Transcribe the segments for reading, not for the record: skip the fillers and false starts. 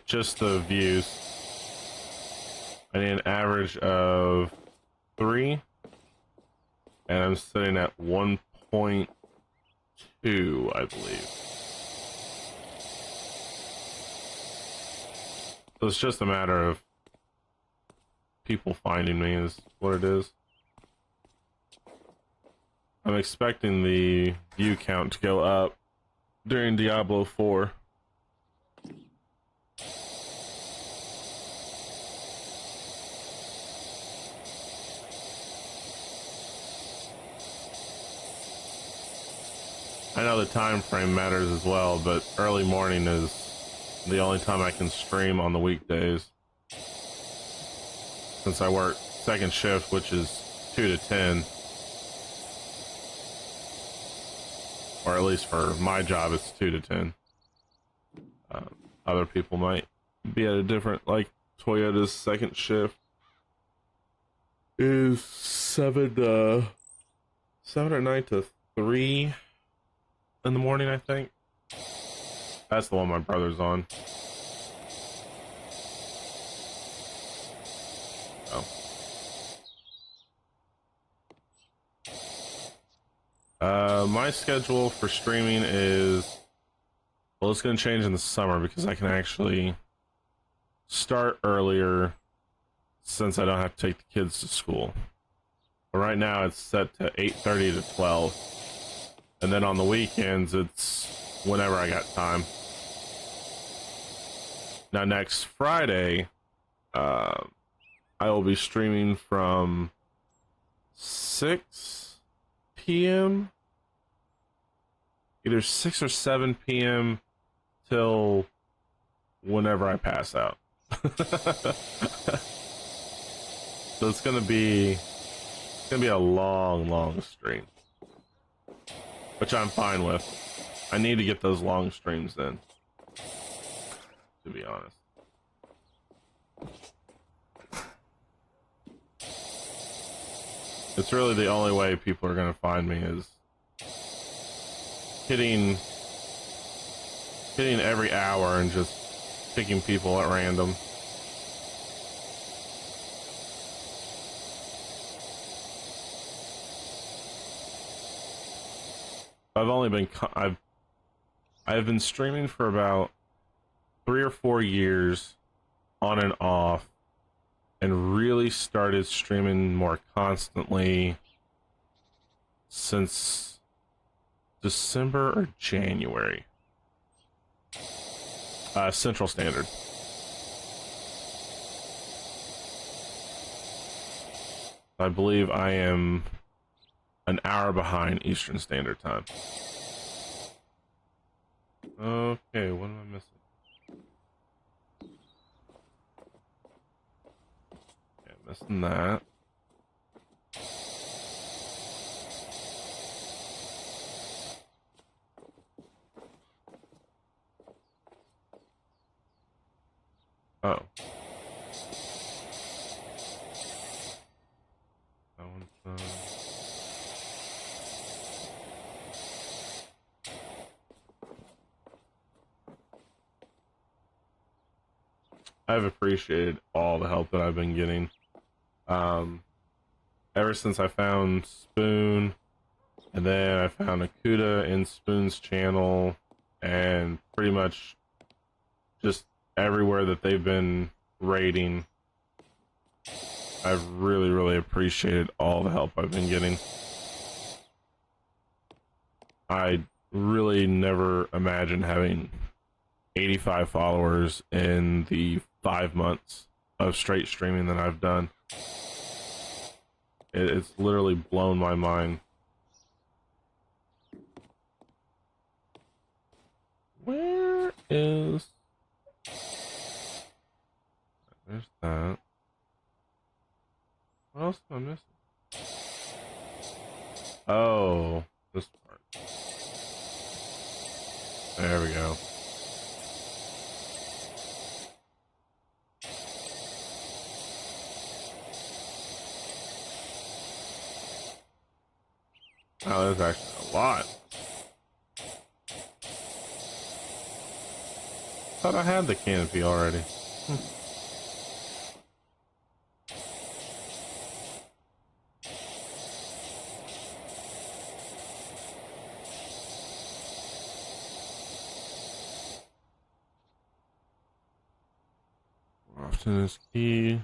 Just the views. I need an average of 3, and I'm sitting at 1.2, I believe. So it's just a matter of people finding me is what it is. I'm expecting the view count to go up during Diablo 4. I know the time frame matters as well, but early morning is the only time I can stream on the weekdays. Since I work second shift, which is 2 to 10. Or at least for my job, it's 2 to 10. Other people might be at a different, like Toyota's second shift is 7 at night to 3 in the morning, I think. That's the one my brother's on. My schedule for streaming is, well, it's going to change in the summer because I can actually start earlier since I don't have to take the kids to school. But right now it's set to 8:30 to 12. And then on the weekends, it's whenever I got time. Now next Friday, I will be streaming from 6 p.m. Either 6 or 7 p.m. till whenever I pass out. So it's gonna be a long stream, which I'm fine with. I need to get those long streams in, to be honest. It's really the only way people are gonna find me is hitting every hour and just picking people at random. I've been streaming for about 3 or 4 years on and off, and really started streaming more constantly since December or January. Central Standard. I believe I am an hour behind Eastern Standard Time. Okay, what am I missing? Okay, missing that. Oh. That one's done. I've appreciated all the help that I've been getting. Ever since I found Spoon, and then I found Akuda in Spoon's channel, and pretty much just everywhere that they've been raiding, I've really appreciated all the help I've been getting. I really never imagined having 85 followers in the 5 months of straight streaming that I've done. It's literally blown my mind. Where is... There's that. What else am I missing? Oh, this part. There we go. Oh, that's actually a lot. Thought I had the canopy already. Often is key.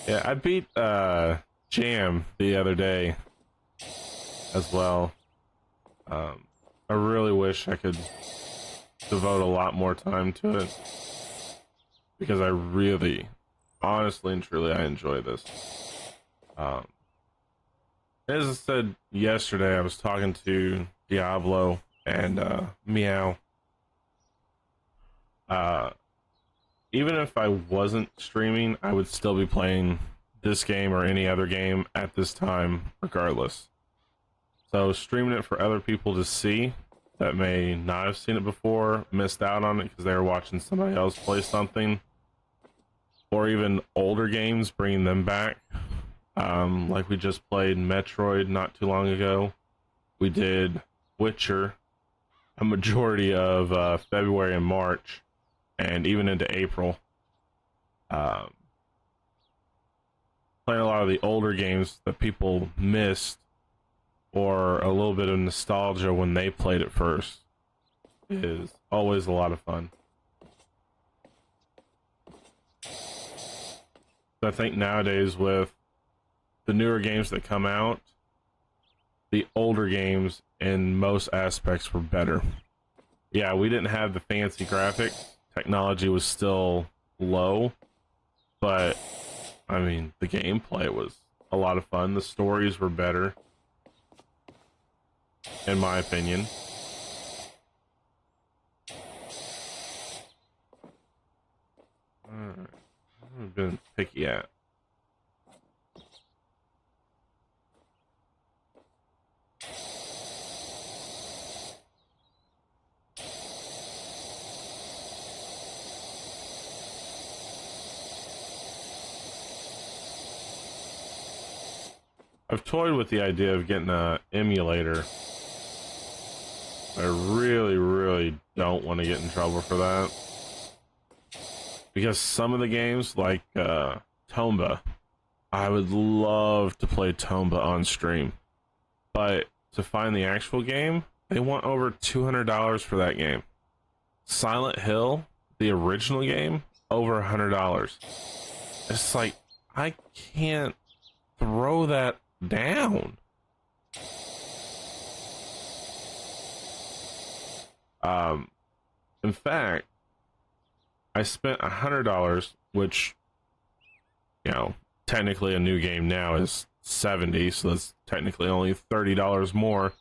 Yeah, I beat Jam the other day as well. I really wish I could devote a lot more time to it because I really, honestly and truly, I enjoy this. Um, as I said yesterday, I was talking to Diablo and Meow. Uh, Even if I wasn't streaming, I would still be playing this game or any other game at this time, regardless. So streaming it for other people to see that may not have seen it before, missed out on it because they were watching somebody else play something, or even older games, bringing them back. Like we just played Metroid not too long ago. We did Witcher a majority of February and March, and even into April. Um, Playing a lot of the older games that people missed, or a little bit of nostalgia when they played it first, is always a lot of fun. I think nowadays with the newer games that come out, the older games in most aspects were better. Yeah, we didn't have the fancy graphics. Technology was still low, but I mean, the gameplay was a lot of fun. The stories were better, in my opinion. Alright, I've been picky at. I've toyed with the idea of getting an emulator. I really, really don't want to get in trouble for that. Because some of the games, like Tomba, I would love to play Tomba on stream. But to find the actual game, they want over $200 for that game. Silent Hill, the original game, over $100. It's like, I can't throw that down. In fact, I spent $100, which, you know, technically a new game now is $70, so that's technically only $30 more.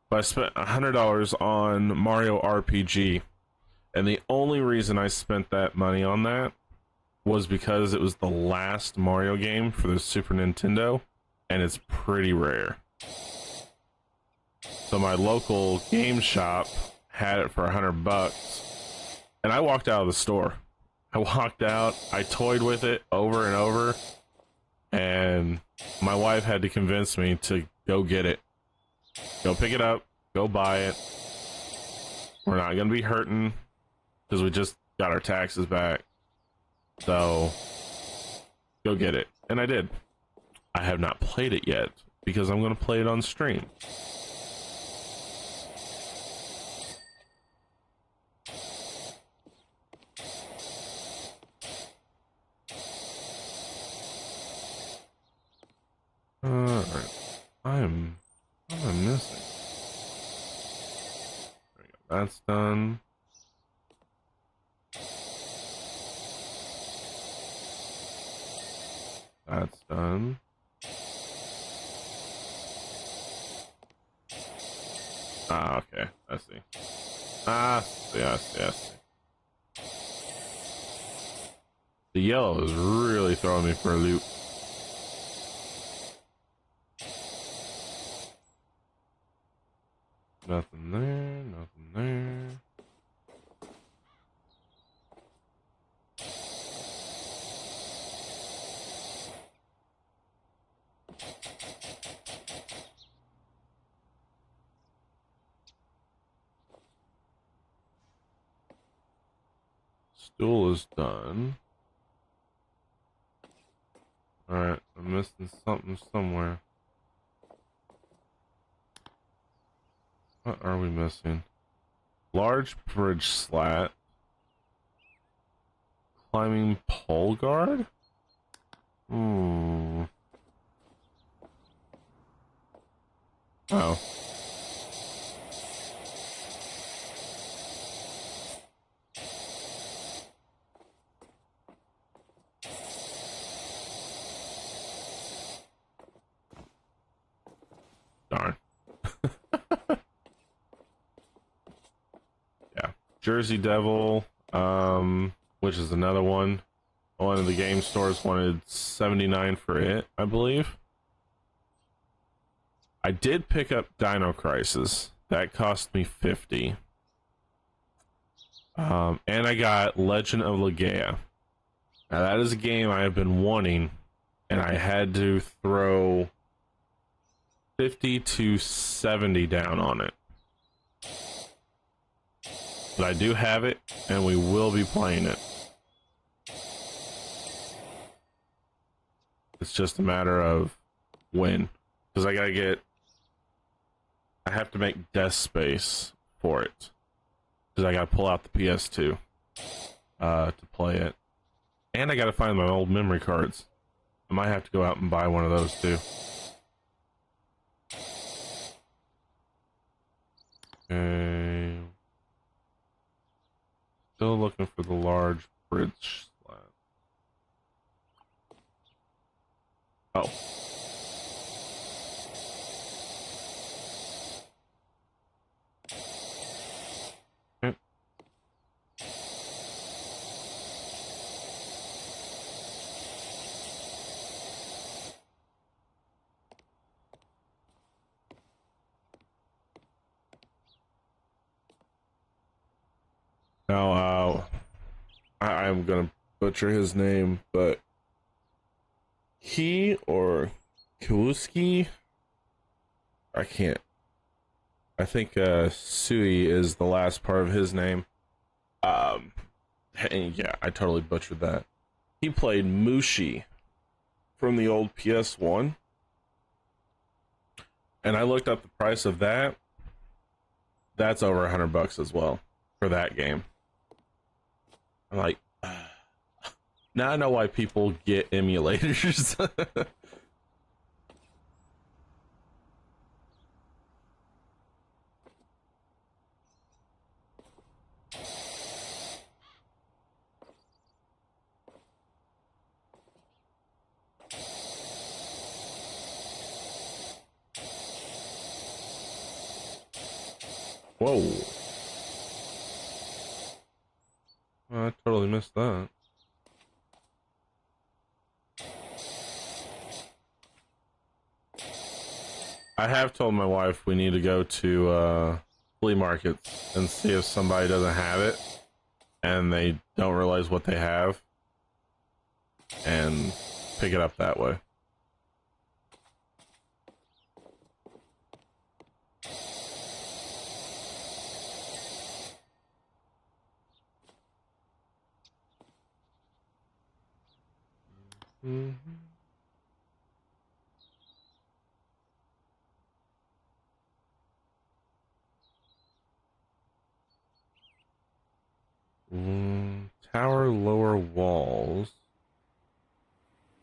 But I spent $100 on Mario RPG, and the only reason I spent that money on that was because it was the last Mario game for the Super Nintendo, and it's pretty rare. So my local game shop had it for $100, and I walked out of the store. I walked out, I toyed with it over and over, and my wife had to convince me to go get it. Go pick it up, go buy it. We're not going to be hurting because we just got our taxes back. So, go get it. And I did. I have not played it yet because I'm going to play it on stream. Alright. What am I missing? There we go. That's done. That's done. Ah, okay. I see. Ah, yes, yes. The yellow is really throwing me for a loop. Nothing there, nothing there. Stool is done. Alright, I'm missing something somewhere. What are we missing? Large bridge slat. Climbing pole guard? Hmm. Oh. Darn. Yeah. Jersey Devil, which is another one. One of the game stores wanted $79 for it, I believe. I did pick up Dino Crisis. That cost me $50. And I got Legend of Legaia. Now that is a game I have been wanting, and I had to throw 50 to 70 down on it. But I do have it, and we will be playing it. It's just a matter of when. Because I have to make desk space for it. Because I gotta pull out the PS2 to play it. And I gotta find my old memory cards. I might have to go out and buy one of those too. Okay. Still looking for the large bridge slab. Oh. Okay. Now, I'm gonna butcher his name, but he or Kowski, I can't. I think Sui is the last part of his name. And yeah, I totally butchered that. He played Mushi from the old PS1, and I looked up the price of that. That's over $100 as well for that game. I'm like, now I know why people get emulators. Whoa. I totally missed that. I have told my wife we need to go to flea markets and see if somebody doesn't have it and they don't realize what they have and pick it up that way. Tower lower walls.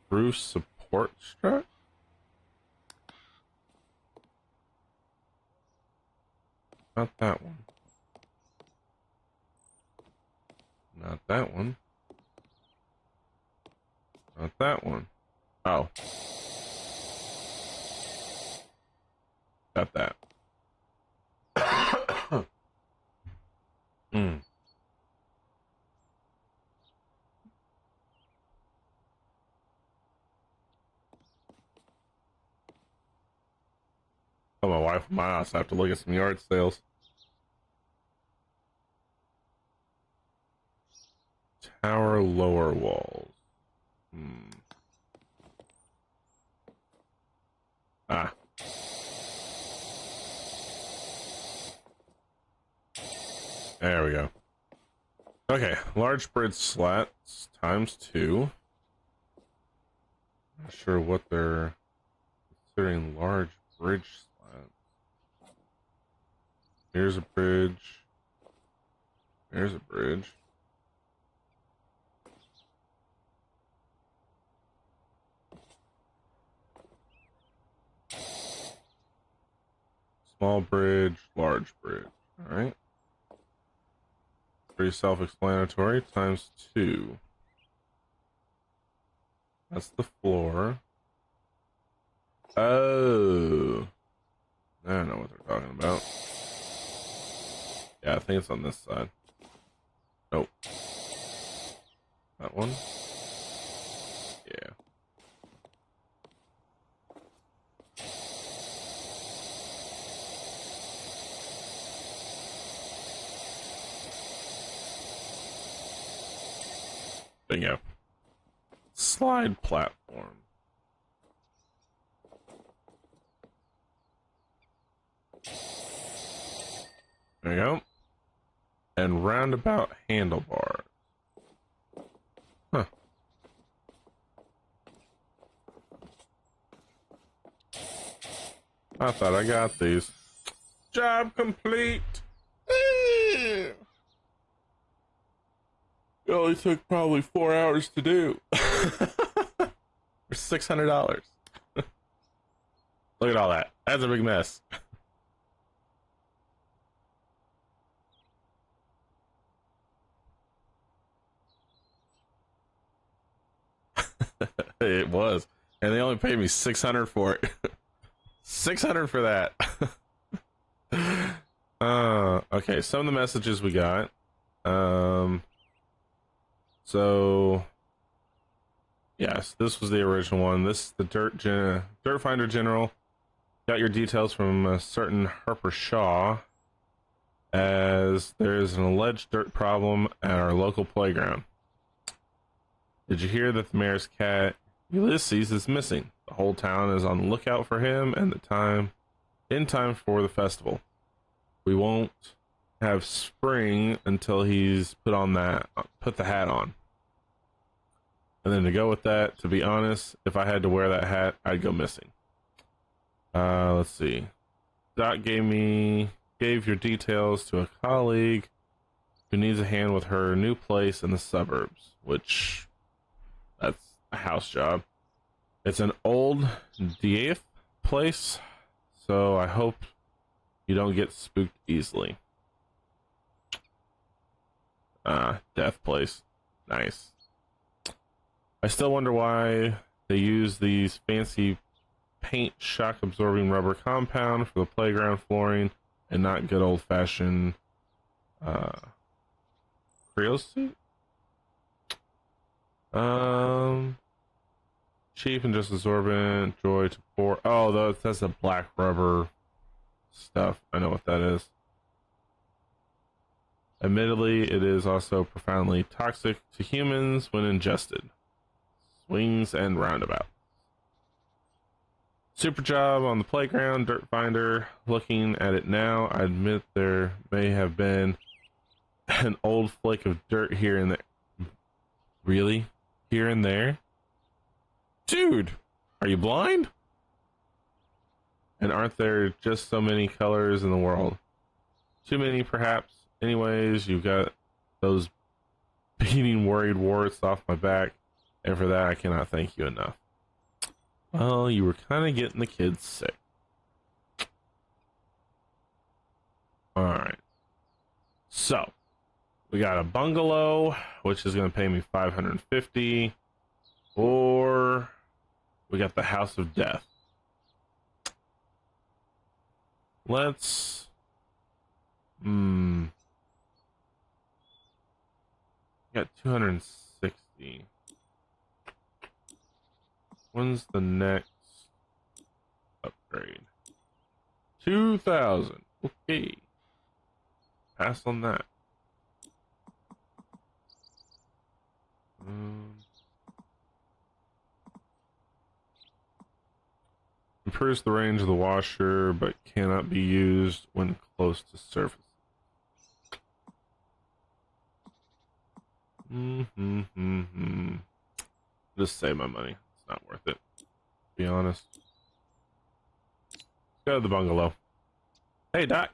Roof support strut? Not that one. Not that one. Not that one. Oh. Got that. Hmm. Oh, my wife Might also have to look at some yard sales. Tower lower walls. Ah. There we go. Okay, large bridge slats ×2. Not sure what they're considering large bridge slats. Here's a bridge. There's a bridge. Small bridge, large bridge. All right. Pretty self-explanatory. ×2. That's the floor. Oh. I don't know what they're talking about. Yeah, I think it's on this side. Nope. That one? Yeah. Bingo. Slide platform. There you go. And roundabout handlebars. Huh. I thought I got these. Job complete. It only took probably 4 hours to do. For $600. Look at all that. That's a big mess. It was. And they only paid me $600 for it. $600 for that. Okay, some of the messages we got. So yes, this was the original one. This is the Dirt Finder General. Got your details from a certain Harper Shaw, as there is an alleged dirt problem at our local playground. Did you hear that the mayor's cat Ulysses is missing? The whole town is on the lookout for him and in time for the festival. We won't have spring until he's put the hat on. And then to go with that, to be honest, if I had to wear that hat, I'd go missing. Let's see. Dot gave your details to a colleague who needs a hand with her new place in the suburbs, which that's a house job. It's an old Dieppe place, so I hope you don't get spooked easily. Death place. Nice. I still wonder why they use these fancy paint shock absorbing rubber compound for the playground flooring and not good old fashioned creosote. Cheap and just absorbent, joy to pour. Oh, that's the black rubber stuff. I know what that is. Admittedly, it is also profoundly toxic to humans when ingested. Swings and roundabouts. Super job on the playground, Dirt Finder. Looking at it now, I admit there may have been an old flake of dirt here and there. Really? Here and there? Dude, are you blind? And aren't there just so many colors in the world? Too many, perhaps. Anyways, you've got those beating worried warts off my back, and for that I cannot thank you enough. Well, you were kind of getting the kids sick. Alright. So, we got a bungalow, which is going to pay me $550, or we got the House of Death. Let's... Got 260. When's the next upgrade? 2,000. Okay. Pass on that. Improves the range of the washer, but cannot be used when close to surface. Just save my money. It's not worth it, to be honest. Go to the bungalow. Hey, Doc.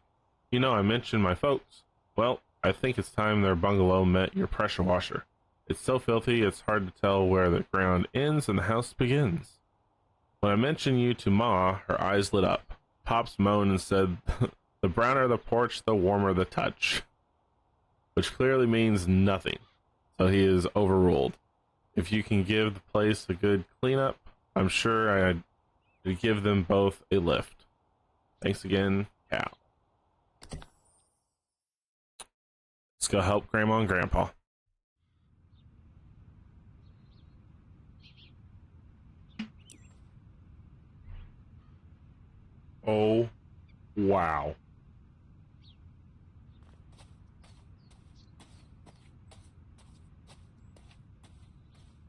You know, I mentioned my folks. Well, I think it's time their bungalow met your pressure washer. It's so filthy, it's hard to tell where the ground ends and the house begins. When I mentioned you to Ma, her eyes lit up. Pops moaned and said, the browner the porch, the warmer the touch. Which clearly means nothing. So he is overruled. If you can give the place a good cleanup, I'm sure I'd give them both a lift. Thanks again, Cal. Let's go help Grandma and Grandpa. Oh, wow.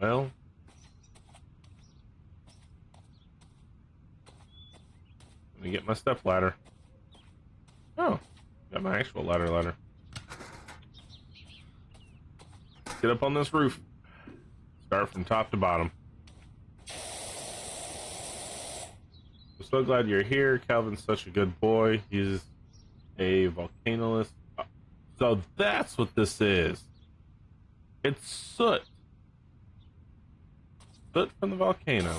Well, let me get my step ladder. Oh, got my actual ladder. Get up on this roof. Start from top to bottom. I'm so glad you're here. Calvin's such a good boy. He's a volcanologist. So that's what this is. It's soot. Soot from the volcano.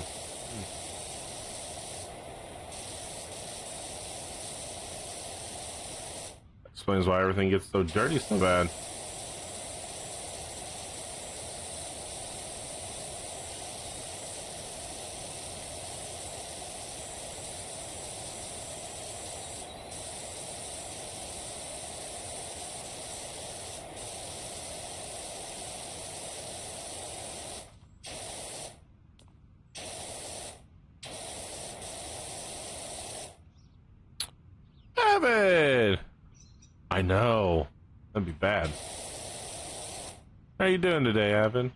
Explains why everything gets so dirty so bad. Evan! I know. That'd be bad. How you doing today, Evan?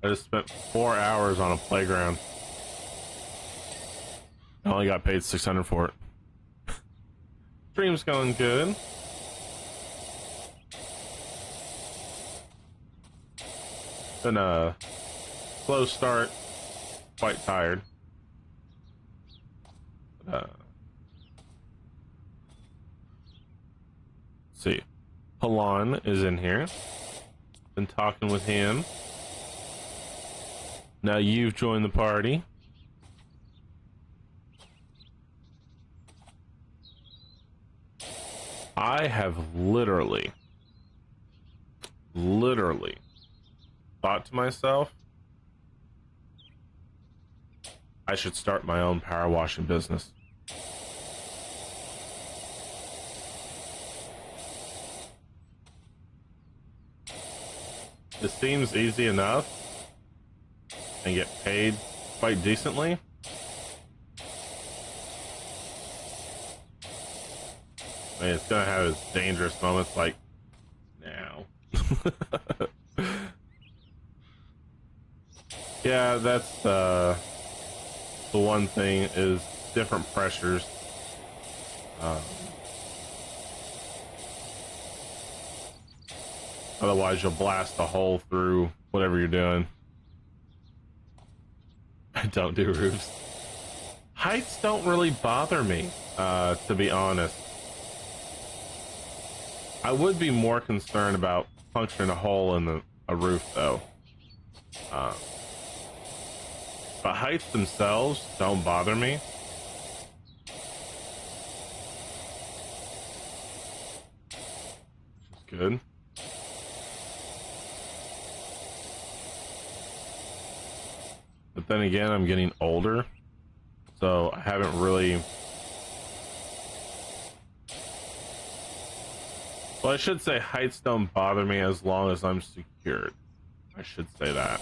I just spent 4 hours on a playground. I only got paid $600 for it. Stream's going good. Been a slow start. Quite tired. Let's see. Halan is in here. Been talking with him. Now you've joined the party. I have literally thought to myself, I should start my own power washing business. It seems easy enough and get paid quite decently. I mean, it's gonna have its dangerous moments like now. Yeah, that's the one thing is different pressures. Otherwise, you'll blast a hole through whatever you're doing. I don't do roofs. Heights don't really bother me, to be honest. I would be more concerned about puncturing a hole in a roof, though. But heights themselves don't bother me. Which is good. But then again, I'm getting older, so I haven't really Well, I should say heights don't bother me as long as I'm secured. I should say that.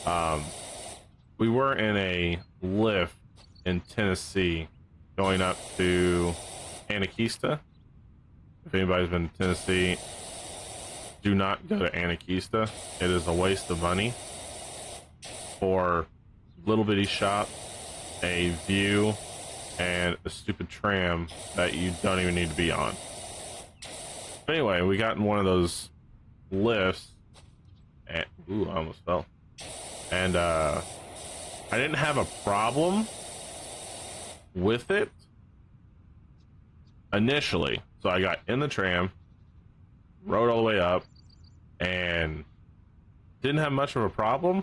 Um, we were in a lift in Tennessee going up to Anakeesta. If anybody's been to Tennessee, do not go to Anakeesta. It is a waste of money for little bitty shop, a view, and a stupid tram that you don't even need to be on. But anyway, we got in one of those lifts, and ooh, I almost fell. And I didn't have a problem with it initially. So I got in the tram, rode all the way up, and didn't have much of a problem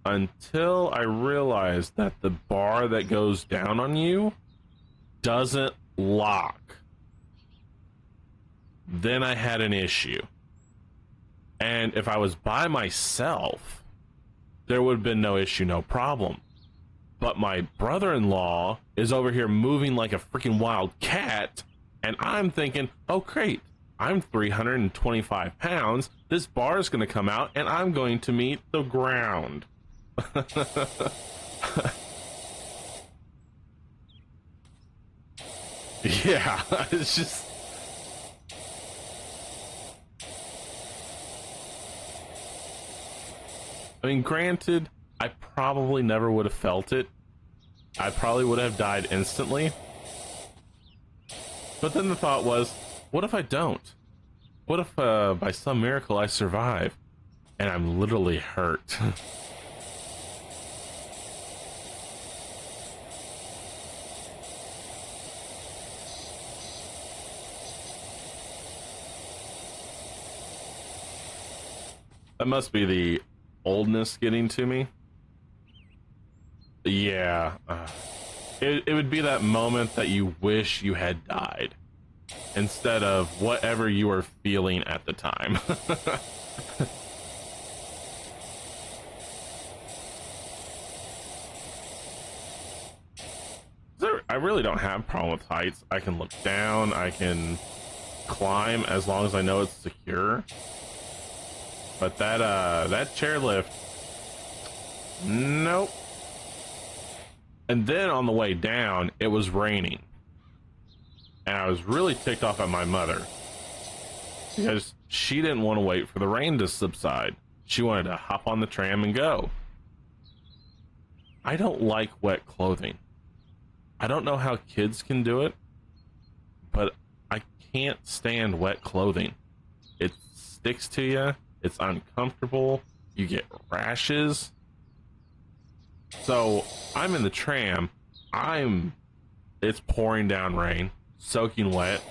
until I realized that the bar that goes down on you doesn't lock. Then I had an issue. And if I was by myself, there would have been no issue, no problem. But my brother-in-law is over here moving like a freaking wild cat, and I'm thinking, oh great, I'm 325 pounds, this bar is going to come out, and I'm going to meet the ground. Yeah, it's just... I mean, granted, I probably never would have felt it. I probably would have died instantly. But then the thought was, what if I don't? What if by some miracle I survive and I'm literally hurt? That must be the oldness getting to me. Yeah, it would be that moment that you wish you had died instead of whatever you were feeling at the time. I really don't have a problem with heights. I can look down, I can climb as long as I know it's secure. But that chairlift, nope. And then on the way down, it was raining. And I was really ticked off at my mother because she didn't want to wait for the rain to subside. She wanted to hop on the tram and go. I don't like wet clothing. I don't know how kids can do it, but I can't stand wet clothing. It sticks to you. It's uncomfortable. You get rashes. So I'm in the tram. It's pouring down rain, soaking wet.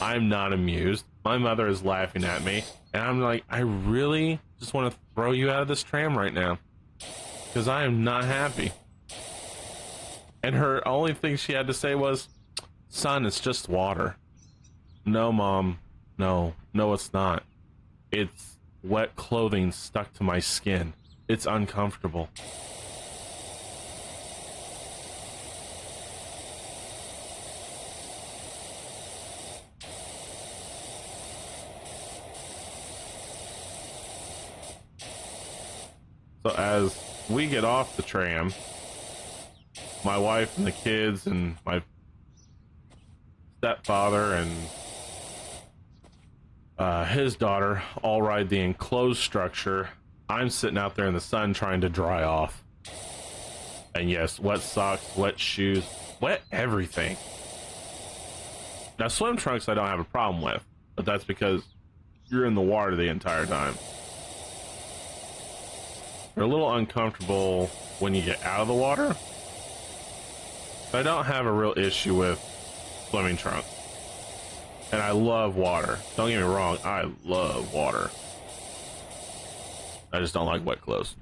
I'm not amused. My mother is laughing at me, and I'm like, I really just want to throw you out of this tram right now because I am not happy. And her only thing she had to say was, son, it's just water. No, Mom. No, it's not. It's wet clothing stuck to my skin. It's uncomfortable. So as we get off the tram, my wife and the kids and my stepfather and his daughter all ride the enclosed structure. I'm sitting out there in the sun trying to dry off. And yes, wet socks, wet shoes, wet everything. Now, swim trunks I don't have a problem with, but that's because you're in the water the entire time. They're a little uncomfortable when you get out of the water. But I don't have a real issue with swimming trunks. And I love water. Don't get me wrong, I love water. I just don't like wet clothes.